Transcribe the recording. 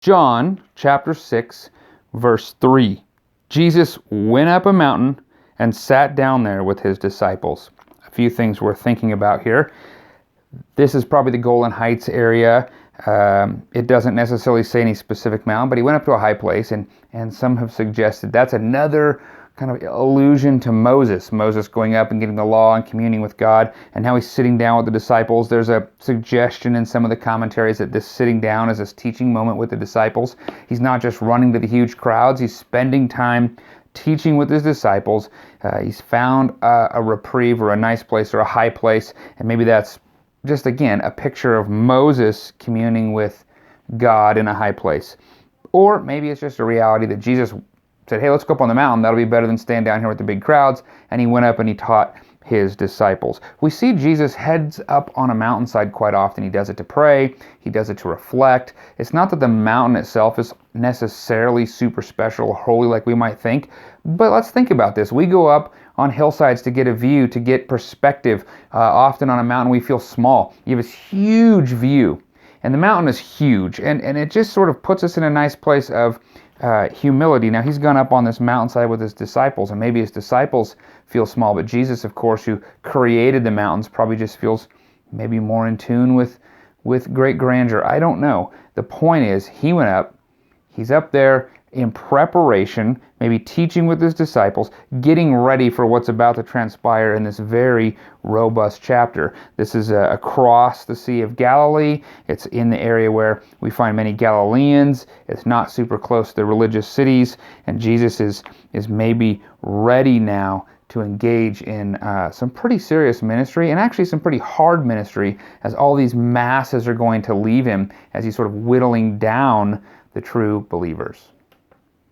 John chapter 6, verse 3. Jesus went up a mountain and sat down there with his disciples. A few things we're thinking about here. This is probably the Golan Heights area. It doesn't necessarily say any specific mountain, but he went up to a high place, and some have suggested that's another kind of allusion to Moses going up and getting the law and communing with God, and now he's sitting down with the disciples. There's a suggestion in some of the commentaries that this sitting down is this teaching moment with the disciples. He's not just running to the huge crowds, he's spending time teaching with his disciples. He's found a reprieve or a nice place or a high place, and maybe that's just, again, a picture of Moses communing with God in a high place. Or maybe it's just a reality that Jesus said, hey, let's go up on the mountain. That'll be better than stand down here with the big crowds. And he went up and he taught his disciples. We see Jesus heads up on a mountainside quite often. He does it to pray. He does it to reflect. It's not that the mountain itself is necessarily super special or holy like we might think, but let's think about this. We go up on hillsides to get a view, to get perspective. Often on a mountain we feel small. You have this huge view, and the mountain is huge, and it just sort of puts us in a nice place of humility. Now, he's gone up on this mountainside with his disciples, and maybe his disciples feel small, but Jesus, of course, who created the mountains, probably just feels maybe more in tune with great grandeur. I don't know. The point is, he went up. He's up there in preparation, maybe teaching with his disciples, getting ready for what's about to transpire in this very robust chapter. This is across the Sea of Galilee. It's in the area where we find many Galileans. It's not super close to the religious cities, and Jesus is maybe ready now to engage in some pretty serious ministry, and actually some pretty hard ministry, as all these masses are going to leave him as he's sort of whittling down the true believers.